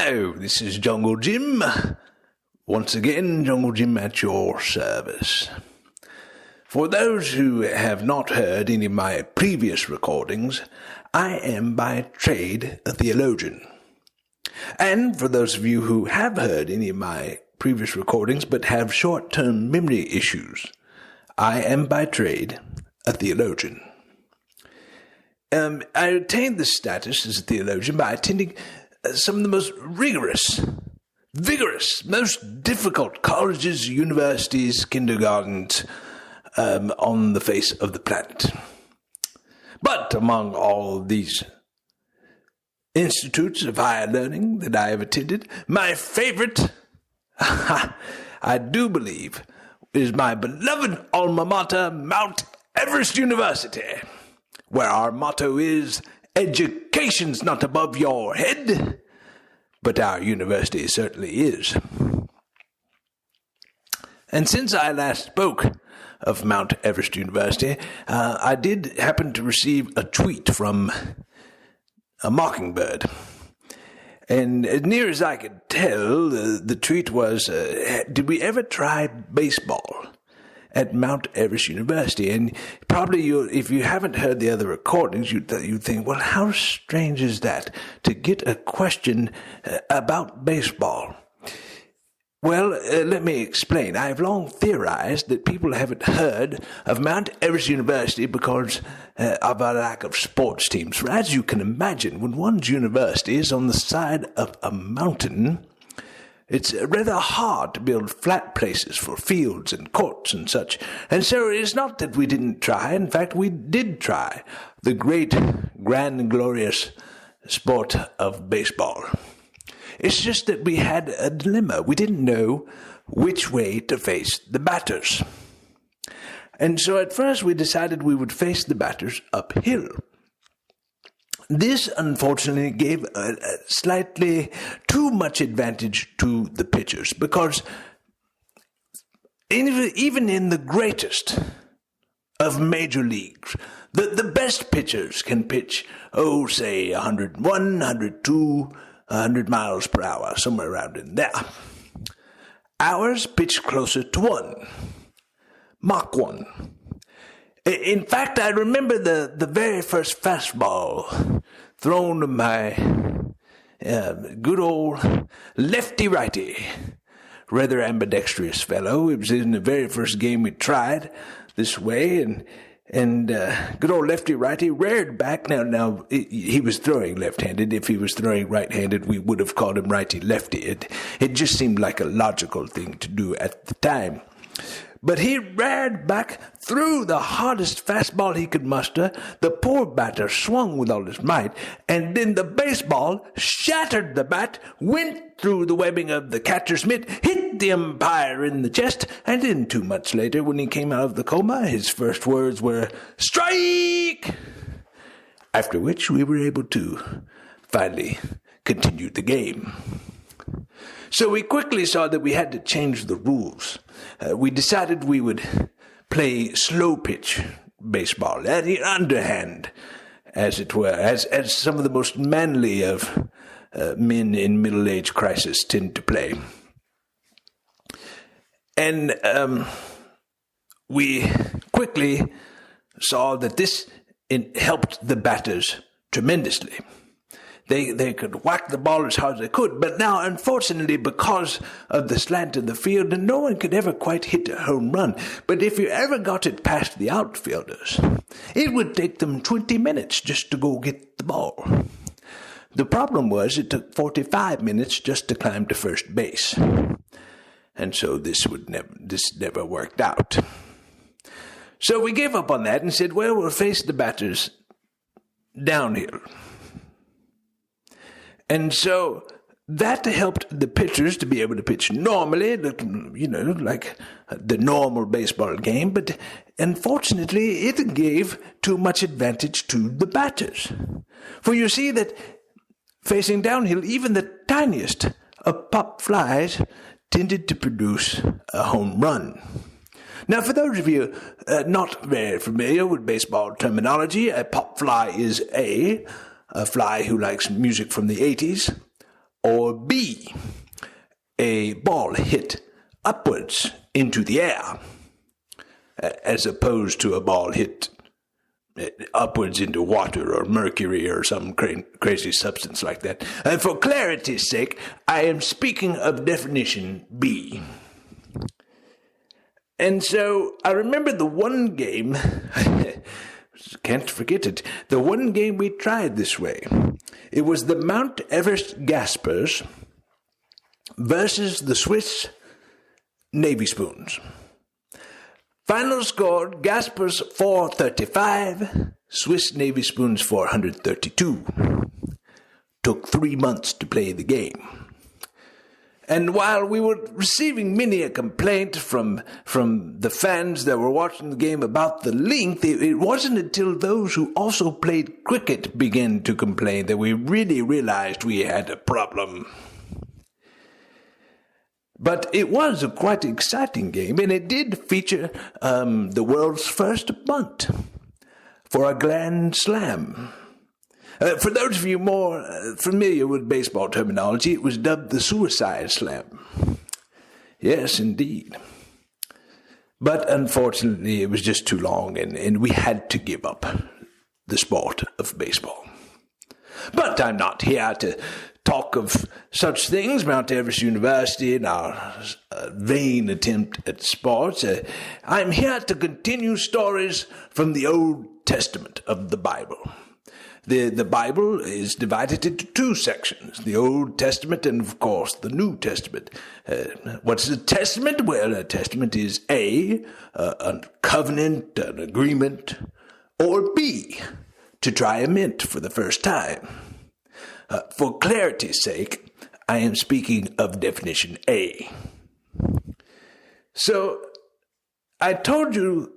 Hello, this is Jungle Jim. Once again, Jungle Jim at your service. For those who have not heard any of my previous recordings, I am by trade a theologian. And for those of you who have heard any of my previous recordings but have short-term memory issues, I am by trade a theologian. I attained this status as a theologian by attending some of the most rigorous, vigorous, most difficult colleges, universities, kindergartens on the face of the planet. But among all these institutes of higher learning that I have attended, my favorite, I do believe, is my beloved alma mater, Mount Everest University, where our motto is, education's not above your head, but our university certainly is. And since I last spoke of Mount Everest University, I did happen to receive a tweet from a mockingbird. And as near as I could tell, the tweet was, did we ever try baseball at Mount Everest University? And probably if you haven't heard the other recordings, you'd think, well, how strange is that to get a question about baseball? Well, let me explain. I have long theorized that people haven't heard of Mount Everest University because of a lack of sports teams. For as you can imagine, when one's university is on the side of a mountain, it's rather hard to build flat places for fields and courts and such. And so it's not that we didn't try. In fact, we did try the great, grand, and glorious sport of baseball. It's just that we had a dilemma. We didn't know which way to face the batters. And so at first we decided we would face the batters uphill. This, unfortunately, gave a slightly too much advantage to the pitchers, because even in the greatest of major leagues, the best pitchers can pitch, say 101, 102, 100 miles per hour, somewhere around in there. Ours pitched closer to 1, Mach 1. In fact, I remember the very first fastball thrown to my good old lefty-righty, rather ambidextrous fellow. It was in the very first game we tried this way, and good old lefty-righty reared back. Now, he was throwing left-handed. If he was throwing right-handed, we would have called him righty-lefty. It just seemed like a logical thing to do at the time. But he reared back, threw the hardest fastball he could muster. The poor batter swung with all his might, and then the baseball shattered the bat, went through the webbing of the catcher's mitt, hit the umpire in the chest, and then 2 months later, when he came out of the coma, his first words were, "Strike!" After which we were able to finally continue the game. So we quickly saw that we had to change the rules. We decided we would play slow pitch baseball, at the underhand, as it were, as some of the most manly of men in middle-age crisis tend to play. And we quickly saw that this helped the batters tremendously. They could whack the ball as hard as they could, but now, unfortunately, because of the slant of the field, no one could ever quite hit a home run. But if you ever got it past the outfielders, it would take them 20 minutes just to go get the ball. The problem was it took 45 minutes just to climb to first base. And so this never worked out. So we gave up on that and said, well, we'll face the batters downhill. And so that helped the pitchers to be able to pitch normally, like the normal baseball game, but unfortunately it gave too much advantage to the batters. For you see that facing downhill, even the tiniest of pop flies tended to produce a home run. Now, for those of you not very familiar with baseball terminology, a pop fly is a fly who likes music from the 80s, Or B, a ball hit upwards into the air, as opposed to a ball hit upwards into water or mercury or some crazy substance like that. For clarity's sake, I am speaking of definition B. And so I remember the one game, can't forget it, the one game we tried this way. It was the Mount Everest Gaspers versus the Swiss Navy Spoons. Final score, Gaspers 435, Swiss Navy Spoons 432. Took 3 months to play the game. And while we were receiving many a complaint from the fans that were watching the game about the length, it wasn't until those who also played cricket began to complain that we really realized we had a problem. But it was a quite exciting game, and it did feature the world's first bunt for a grand slam. For those of you more familiar with baseball terminology, it was dubbed the suicide slam. Yes, indeed. But unfortunately, it was just too long, and we had to give up the sport of baseball. But I'm not here to talk of such things, Mount Everest University and our vain attempt at sports. I'm here to continue stories from the Old Testament of the Bible. The Bible is divided into 2 sections, the Old Testament and, of course, the New Testament. What's a testament? Well, a testament is A, a covenant, an agreement, or B, to try a mint for the first time. For clarity's sake, I am speaking of definition A. So, I told you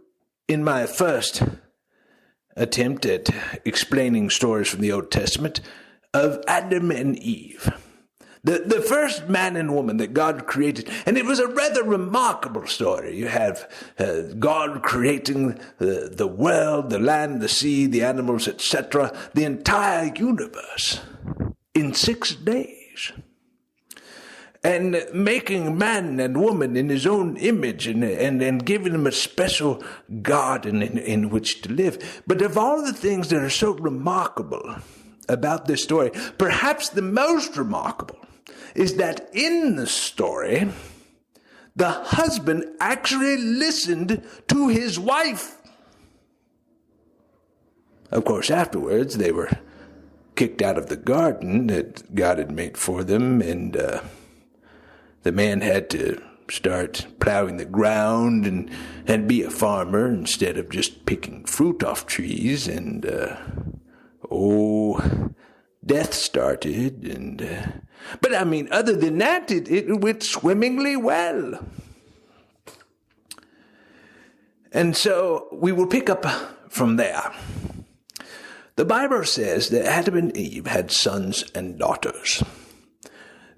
in my first attempt at explaining stories from the Old Testament of Adam and Eve. The first man and woman that God created, and it was a rather remarkable story. You have God creating the world, the land, the sea, the animals, etc., the entire universe in 6 days. And making man and woman in his own image and giving them a special garden in which to live. But of all the things that are so remarkable about this story, perhaps the most remarkable is that in the story, the husband actually listened to his wife. Of course, afterwards, they were kicked out of the garden that God had made for them, and the man had to start plowing the ground and be a farmer instead of just picking fruit off trees. And, death started. But I mean, other than that, it went swimmingly well. And so we will pick up from there. The Bible says that Adam and Eve had sons and daughters.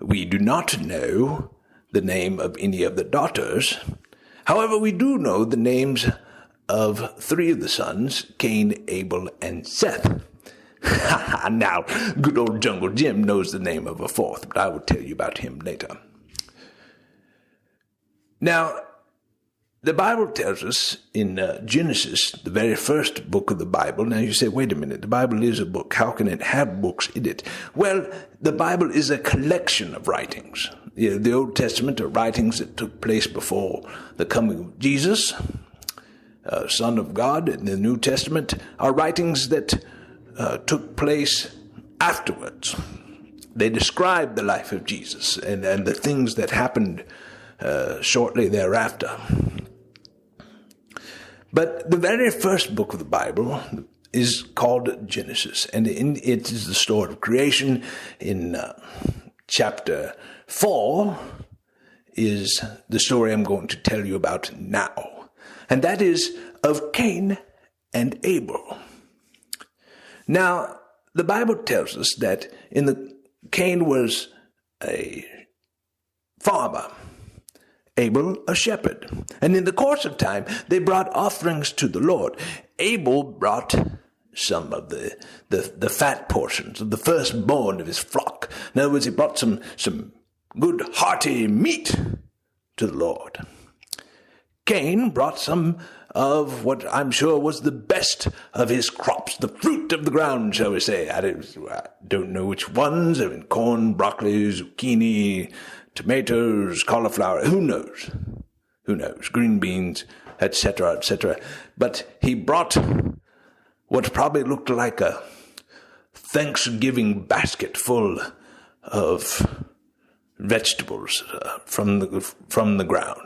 We do not know the name of any of the daughters. However, we do know the names of 3 of the sons, Cain, Abel, and Seth. Now, good old Jungle Jim knows the name of a 4th, but I will tell you about him later. Now, the Bible tells us in Genesis, the very first book of the Bible. Now you say, wait a minute, the Bible is a book. How can it have books in it? Well, the Bible is a collection of writings. The Old Testament are writings that took place before the coming of Jesus, Son of God, and the New Testament are writings that took place afterwards. They describe the life of Jesus and the things that happened shortly thereafter. But the very first book of the Bible is called Genesis, and it is the story of creation. In chapter 4 is the story I'm going to tell you about now, and that is of Cain and Abel. Now, the Bible tells us that Cain was a farmer, Abel a shepherd. And in the course of time, they brought offerings to the Lord. Abel brought some of the fat portions of the firstborn of his flock. In other words, he brought some good hearty meat to the Lord. Cain brought some of what I'm sure was the best of his crops, the fruit of the ground, shall we say. I don't know which ones. I mean, corn, broccoli, zucchini, tomatoes, cauliflower, who knows? Who knows? Green beans, etc., etc. But he brought what probably looked like a Thanksgiving basket full of vegetables from the ground.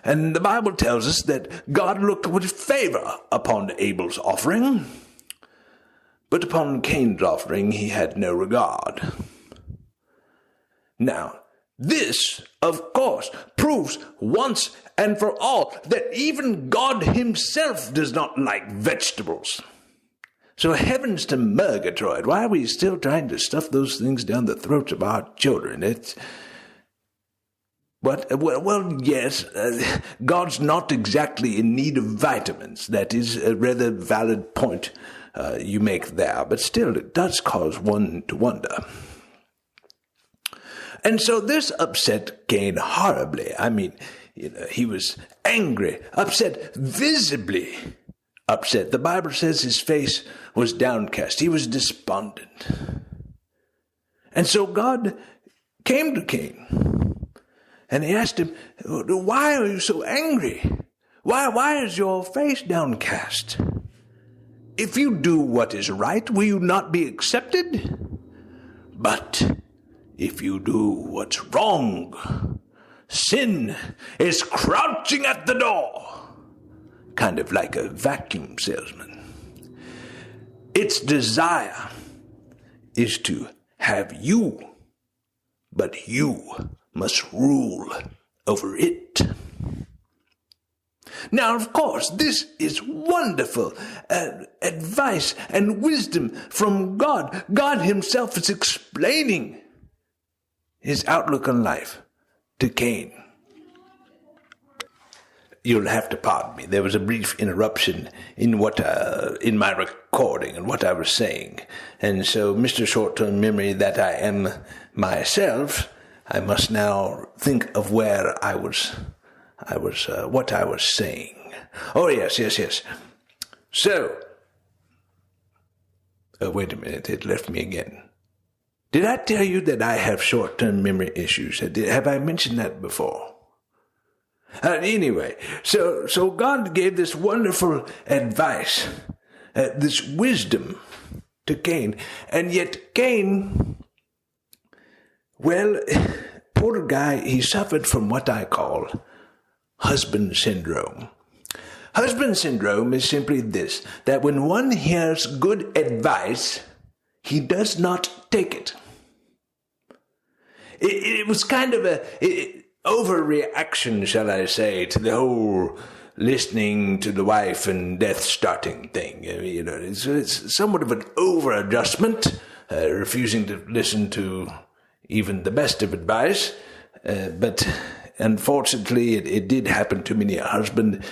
And the Bible tells us that God looked with favor upon Abel's offering, but upon Cain's offering he had no regard. Now, this, of course, proves once and for all that even God himself does not like vegetables. So heavens to Murgatroyd, why are we still trying to stuff those things down the throats of our children? Well, yes, God's not exactly in need of vitamins. That is a rather valid point you make there, but still it does cause one to wonder. And so this upset Cain horribly. I mean, he was angry, upset, visibly upset. The Bible says his face was downcast. He was despondent. And so God came to Cain. And he asked him, why are you so angry? Why is your face downcast? If you do what is right, will you not be accepted? But if you do what's wrong, sin is crouching at the door, kind of like a vacuum salesman. Its desire is to have you, but you must rule over it. Now, of course, this is wonderful advice and wisdom from God. God himself is explaining his outlook on life to Cain. You'll have to pardon me. There was a brief interruption in my recording and what I was saying. And so, Mr. Short-Term Memory that I am myself, I must now think of where what I was saying. Oh, yes. So, wait a minute, it left me again. Did I tell you that I have short-term memory issues? Have I mentioned that before? Anyway, so God gave this wonderful advice, this wisdom to Cain, and yet Cain, well, poor guy, he suffered from what I call husband syndrome. Husband syndrome is simply this, that when one hears good advice, he does not take it. It was kind of a overreaction, shall I say, to the whole listening to the wife and death starting thing. It's somewhat of an over-adjustment, refusing to listen to even the best of advice, but unfortunately it did happen to many a husband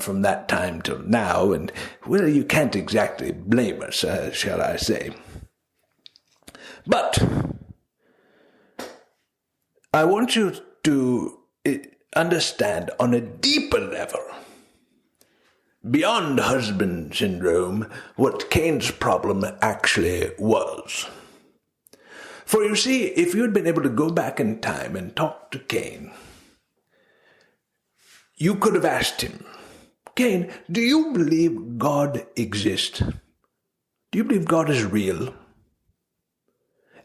from that time till now, and well, you can't exactly blame us, shall I say. But I want you to understand on a deeper level, beyond husband syndrome, what Cain's problem actually was. For you see, if you had been able to go back in time and talk to Cain, you could have asked him, Cain, do you believe God exists? Do you believe God is real?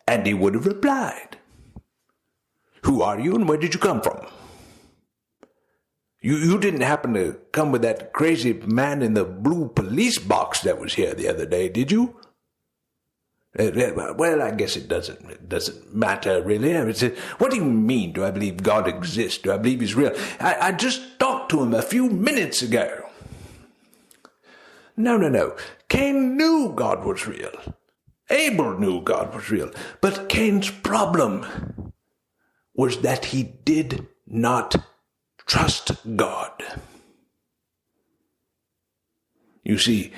And he would have replied, who are you and where did you come from? You didn't happen to come with that crazy man in the blue police box that was here the other day, did you? Well, I guess it doesn't matter really. What do you mean, do I believe God exists? Do I believe he's real? I just talked to him a few minutes ago. No. Cain knew God was real. Abel knew God was real. But Cain's problem was that he did not trust God. You see,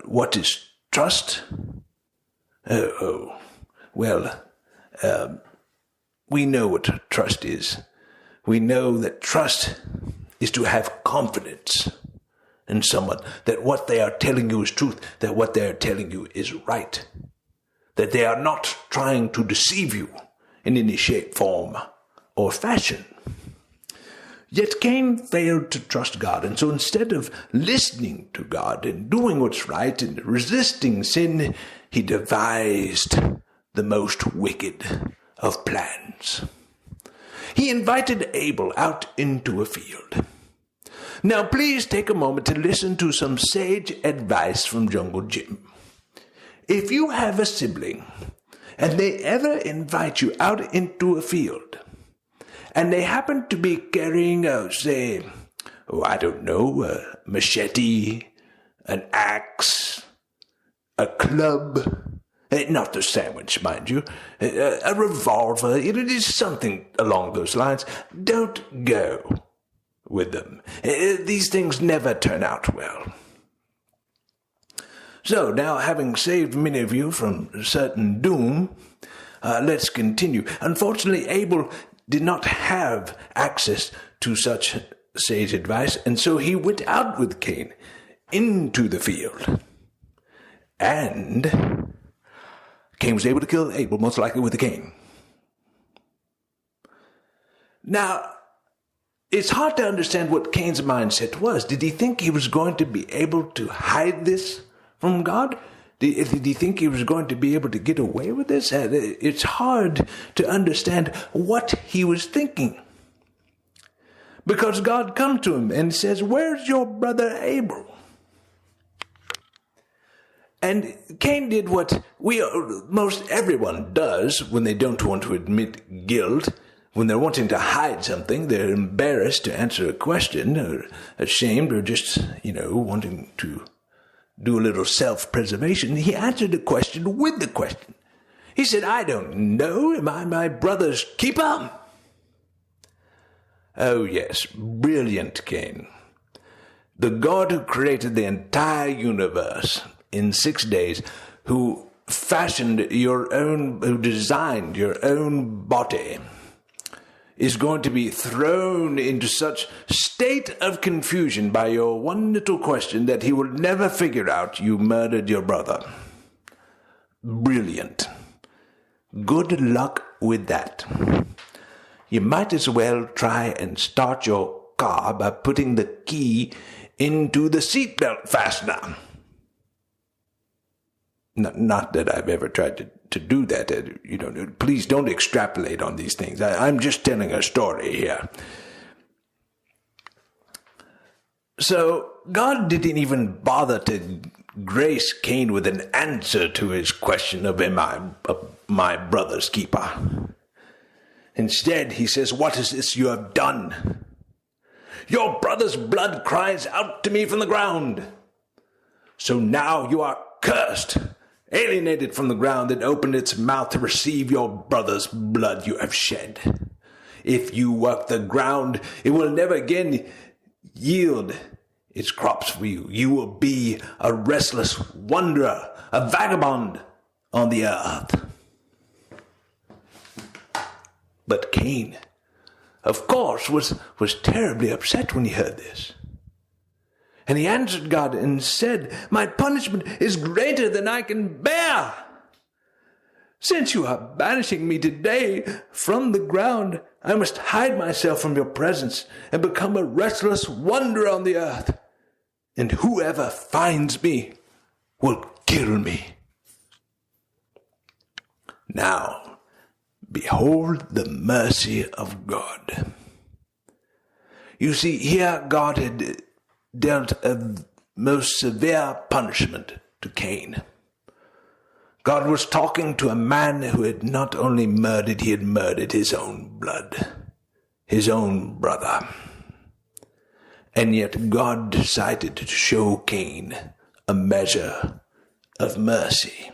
what is trust? We know what trust is. We know that trust is to have confidence in someone, that what they are telling you is truth, that what they are telling you is right, that they are not trying to deceive you in any shape, form, or fashion. Yet Cain failed to trust God, and so instead of listening to God and doing what's right and resisting sin, he devised the most wicked of plans. He invited Abel out into a field. Now please take a moment to listen to some sage advice from Jungle Jim. If you have a sibling and they ever invite you out into a field and they happen to be carrying a machete, an axe, a club, not the sandwich, mind you, a revolver, it is something along those lines, don't go with them. These things never turn out well. So now, having saved many of you from certain doom, let's continue. Unfortunately, Abel did not have access to such sage advice, and so he went out with Cain into the field. And Cain was able to kill Abel, most likely with a cane. Now, it's hard to understand what Cain's mindset was. Did he think he was going to be able to hide this from God? Did he think he was going to be able to get away with this? It's hard to understand what he was thinking. Because God comes to him and says, "Where's your brother Abel?" And Cain did what most everyone does when they don't want to admit guilt. When they're wanting to hide something, they're embarrassed to answer a question, or ashamed, or just, wanting to do a little self-preservation. He answered the question with the question. He said, "I don't know. Am I my brother's keeper?" Oh yes, brilliant Cain. The God who created the entire universe in 6 days, who designed your own body, is going to be thrown into such state of confusion by your one little question that he will never figure out you murdered your brother. Brilliant. Good luck with that. You might as well try and start your car by putting the key into the seatbelt fastener. Not that I've ever tried to do that. Please don't extrapolate on these things. I'm just telling a story here. So God didn't even bother to grace Cain with an answer to his question of, "Am I my brother's keeper?" Instead, he says, "What is this you have done? Your brother's blood cries out to me from the ground. So now you are cursed, alienated from the ground that opened its mouth to receive your brother's blood you have shed. If you work the ground, it will never again yield its crops for you. You will be a restless wanderer, a vagabond on the earth." But Cain, of course, was terribly upset when he heard this. And he answered God and said, "My punishment is greater than I can bear. Since you are banishing me today from the ground, I must hide myself from your presence and become a restless wanderer on the earth. And whoever finds me will kill me." Now, behold the mercy of God. You see, here God had dealt a most severe punishment to Cain. God was talking to a man who had not only murdered, he had murdered his own blood, his own brother. And yet God decided to show Cain a measure of mercy.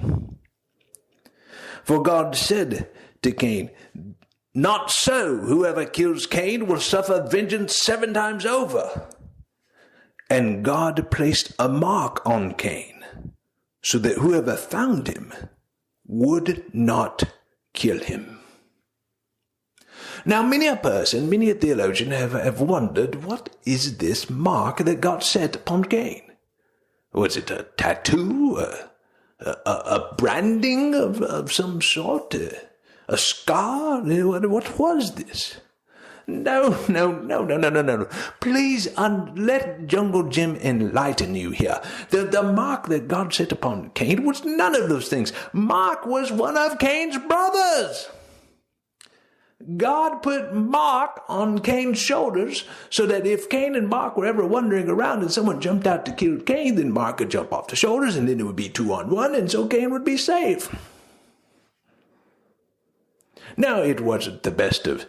For God said to Cain, "Not so, whoever kills Cain will suffer vengeance 7 times over." And God placed a mark on Cain, so that whoever found him would not kill him. Now, many a theologian have wondered, what is this mark that God set upon Cain? Was it a tattoo? A branding of some sort? A scar? What was this? No. Please let Jungle Jim enlighten you here. The mark that God set upon Cain was none of those things. Mark was one of Cain's brothers. God put Mark on Cain's shoulders so that if Cain and Mark were ever wandering around and someone jumped out to kill Cain, then Mark could jump off the shoulders and then it would be 2-on-1 and so Cain would be safe. Now, it wasn't the best of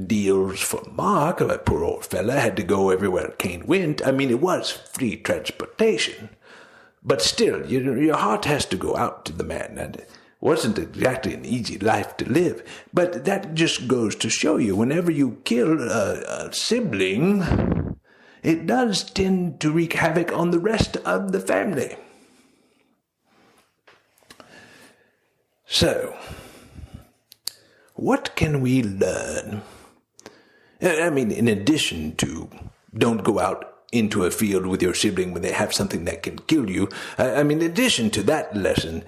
deals for Mark. That poor old fella had to go everywhere Cain went. I mean, it was free transportation. But still, your heart has to go out to the man, and it wasn't exactly an easy life to live. But that just goes to show you, whenever you kill a sibling, it does tend to wreak havoc on the rest of the family. So, what can we learn? I mean, in addition to don't go out into a field with your sibling when they have something that can kill you, in addition to that lesson,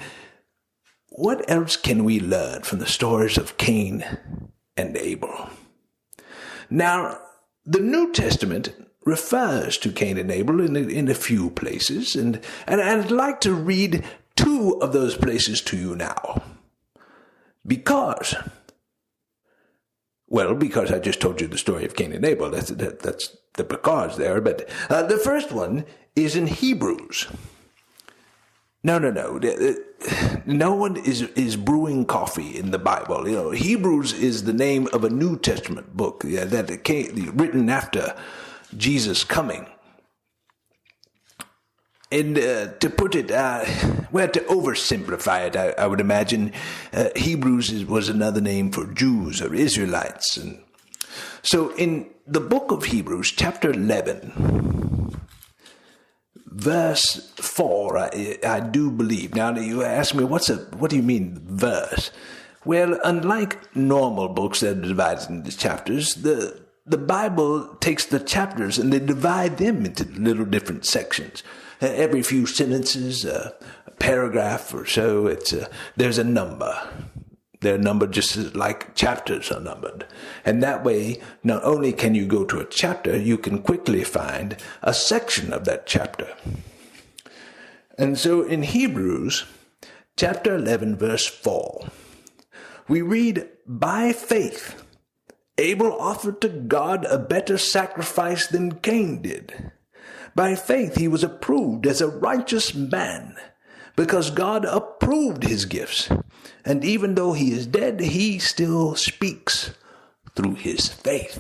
what else can we learn from the stories of Cain and Abel? Now, the New Testament refers to Cain and Abel in a few places, and I'd like to read 2 of those places to you now. Because I just told you the story of Cain and Abel. That's the because there. But the first one is in Hebrews. No. No one is brewing coffee in the Bible. Hebrews is the name of a New Testament book that came, written after Jesus' coming. And to put it, to oversimplify it, I would imagine, Hebrews was another name for Jews or Israelites. And so in the book of Hebrews, chapter 11, verse 4, I do believe. Now, you ask me, what do you mean, verse? Well, unlike normal books that are divided into chapters, the Bible takes the chapters and they divide them into little different sections. Every few sentences, a paragraph or so, there's a number. They're numbered just like chapters are numbered. And that way, not only can you go to a chapter, you can quickly find a section of that chapter. And so in Hebrews, chapter 11, verse 4, we read, "By faith, Abel offered to God a better sacrifice than Cain did. By faith he was approved as a righteous man, because God approved his gifts. And even though he is dead, he still speaks through his faith."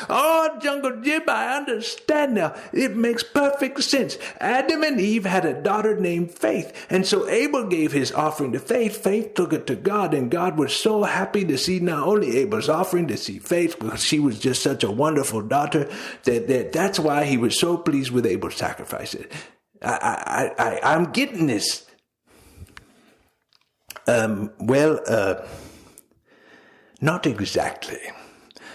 Oh, Jungle Jim, I understand now. It makes perfect sense. Adam and Eve had a daughter named Faith, and so Abel gave his offering to Faith. Faith took it to God, and God was so happy to see not only Abel's offering, to see Faith, because she was just such a wonderful daughter, that's why he was so pleased with Abel's sacrifice. I'm getting this. Not exactly.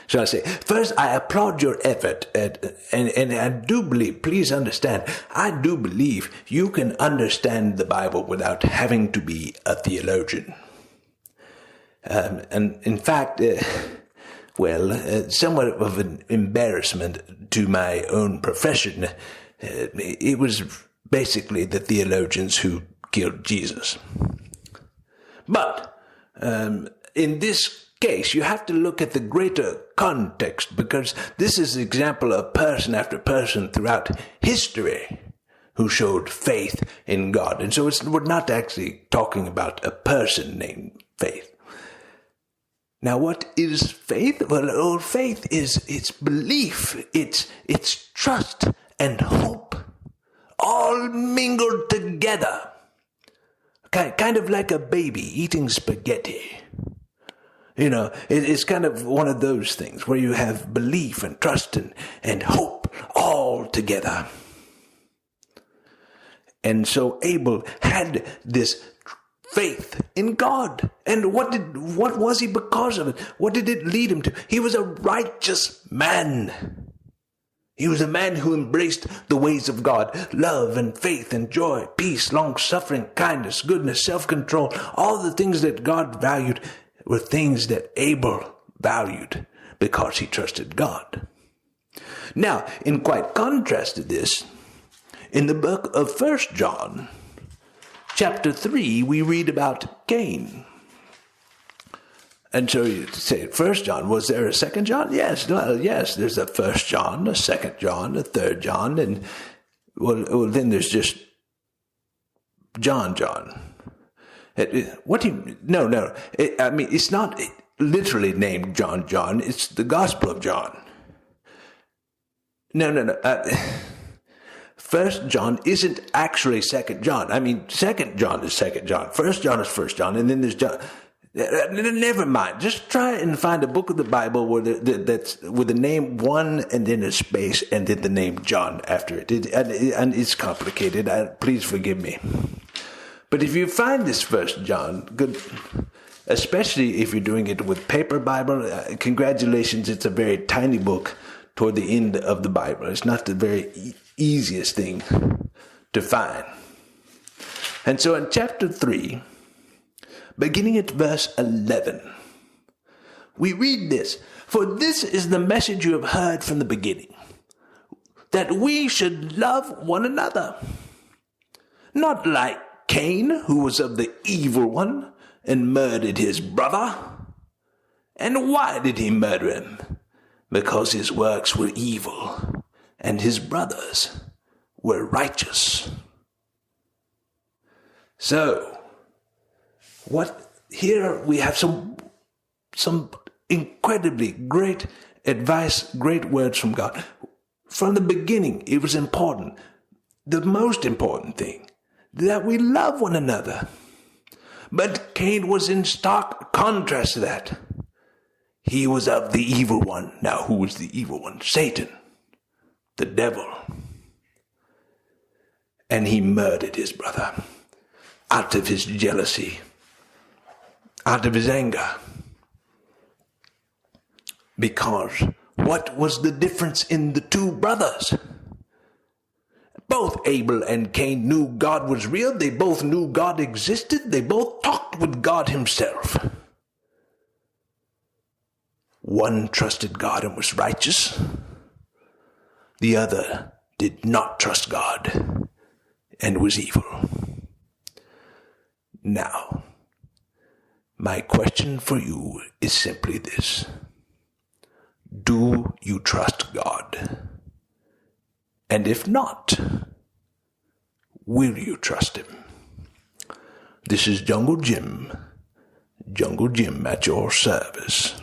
So I say, first, I applaud your effort, and I do believe, please understand, I do believe you can understand the Bible without having to be a theologian. And in fact, somewhat of an embarrassment to my own profession, it was basically the theologians who killed Jesus. But in this case, you have to look at the greater context, because this is an example of person after person throughout history who showed faith in God. And so we're not actually talking about a person named Faith. Now, what is faith? Well, faith is its belief, it's trust and hope, all mingled together. Kind of like a baby eating spaghetti. It's kind of one of those things where you have belief and trust and hope all together. And so Abel had this faith in God. And what was he because of it? What did it lead him to? He was a righteous man. He was a man who embraced the ways of God, love and faith and joy, peace, long-suffering, kindness, goodness, self-control. All the things that God valued were things that Abel valued because he trusted God. Now, in quite contrast to this, in the book of 1 John, chapter 3, we read about Cain. And so you say, 1 John, was there a 2 John? Yes, well, yes, there's a 1 John, a 2 John, a 3 John, and well, then there's just John. What do you, no, it's not literally named John, it's the Gospel of John. No. 1 John isn't actually 2 John. 2 John is 2 John. 1 John is 1 John, and then there's John. Never mind. Just try and find a book of the Bible where that's with the name 1 and then a space and then the name John after it. And it's complicated. Please forgive me. But if you find this 1 John, good, especially if you're doing it with paper Bible, congratulations. It's a very tiny book toward the end of the Bible. It's not the very easiest thing to find. And so in chapter 3, beginning at verse 11, we read this. For this is the message you have heard from the beginning, that we should love one another. Not like Cain, who was of the evil one and murdered his brother. And why did he murder him? Because his works were evil and his brothers were righteous. So, here we have some incredibly great advice, great words from God. From the beginning, it was important, the most important thing, that we love one another. But Cain was in stark contrast to that. He was of the evil one. Now, who was the evil one? Satan, the devil. And he murdered his brother out of his jealousy, out of his anger. Because what was the difference in the two brothers? Both Abel and Cain knew God was real. They both knew God existed. They both talked with God himself. One trusted God and was righteous. The other did not trust God and was evil. Now, my question for you is simply this. Do you trust God? And if not, will you trust him? This is Jungle Jim at your service.